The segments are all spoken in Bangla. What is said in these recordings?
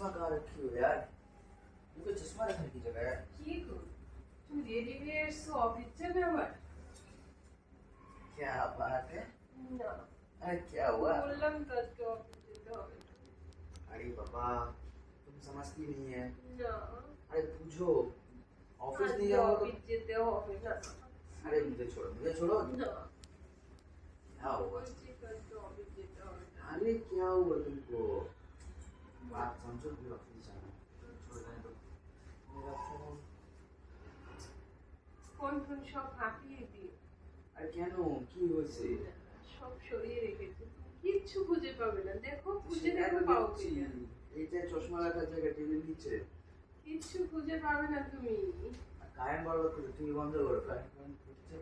चश्मा कहाँ रखी हो यार? मुझे चश्मा रखने की जगह है। কি গো তুমি রেডি হয়ে এসছো অফিস যাবে আবার? क्या बात है? না अरे क्या हुआ? বললাম তো আজকে অফিস যেতে হবে। अरे बाबा, तुम समझती नहीं है। না अरे पूछो, ऑफिस नहीं আজকে जाओगे অফিস যেতে হবে না। तो? अरे मुझे छोड़ो। না क्या हुआ? বলছি তো আজকে অফিস যেতে হবে না। अरे क्या हुआ तुमको? बात समझो, भी ऑफिस जाना है। छोड़ देने दो मेरा फोन। ফোন ফোন সব হাঁটিয়ে দিই, अरे क्या नो की হয়েছে? সব সরিয়ে রেখেছি, কিচ্ছু খুঁজে পাবে না। দেখো খুঁজে সেটা দেখো তো পাও দেখছি। কিনা। এইটা চশমা রাখার জায়গা টেবিল নিচে। কিচ্ছু খুঁজে পাবে না তুমি। কারেন্ট বরবাদ করে তুমি বন্ধ করো। কারেন্ট করছে।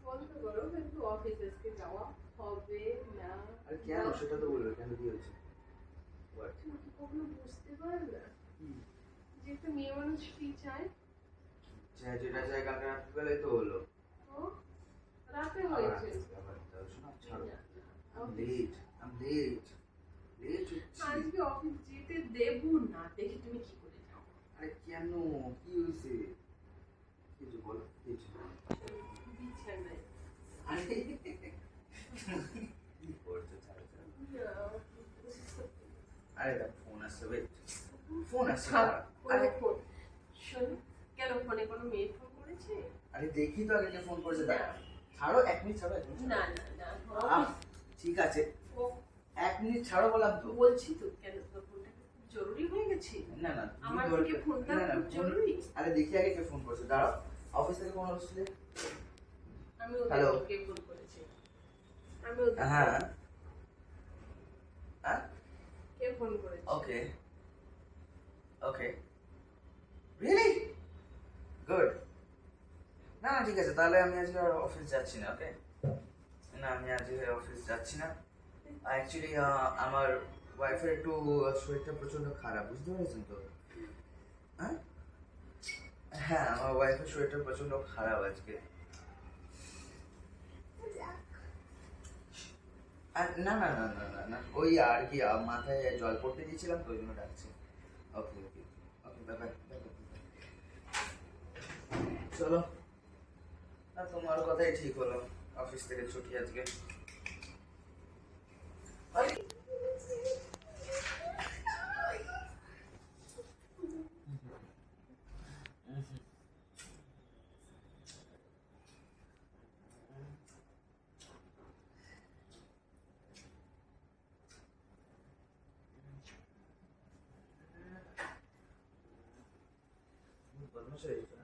বন্ধ করো, কিন্তু অফিস আজকে যাওয়া হবে না। আরে কেন সেটা তো বলবে, কেন কি হয়েছে? What? তুমি কি কখনো বুঝতে পারবে না কি? যে একটা মেয়ে মানুষ কি চায়? যেটা চাই কালকে রাত্রিবেলায় তো হলো। তো রাতে হয়েছে। শোনো, ছাড়ো। I'm late. লেট হচ্ছে। আজকে অফিস যেতে দেবো না, দেখি তুমি কি করে যাও। আরে কেন কি হয়েছে? কিছু বলো, কিছু। বিছানায় আরে কি করছো? ছাড়ো। আরে ফোন আসছে, ওয়েট। ফোন আসছে। আরে ফোন শোন, কেন ফোনে কোনো মেয়ে ফোন করেছে? আরে দেখি তো আগে কে ফোন করেছে। ছাড়ো, 1 মিনিট ছাড়ো। না না না ঠিক আছে, 1 মিনিট ছাড়ো বললাম তো। বলছি তো, কেন তোর ফোনটা খুব জরুরি হয়ে গেছে? না না, আমার থেকে ফোনটা খুব জরুরি। আরে দেখি আগে কে ফোন করেছে। দাঁড়াও, অফিস থেকে ফোন আসছে। আমি হ্যালো। ওদেরকে ফোন করেছি। আমি ওদের হ্যাঁ হ্যাঁ, কে ফোন করেছে? ওকে রিয়েলি গুড। না না, ঠিক আছে, তাহলে আমি আজকে অফিস যাচ্ছি না। ওকে, না আমি আজকে অফিস যাচ্ছি না। অ্যাকচুয়ালি আমার ওয়াইফের একটু শরীরটা প্রচন্ড খারাপ, বুঝতে পেরেছেন তো? হ্যাঁ, আমার ওয়াইফের শরীরটা প্রচন্ড খারাপ আজকে। না না না না না না, ওই আর কি মাথায় জল পড়তে দিয়েছিলাম তো, ওই জন্য ডাকছি। ওকে ওকে ওকে, বাই বাই। চলো, তোমার কথাই ঠিক হলো, অফিস থেকে ছুটি আজকে। বদমাশ হয়ে গেছে।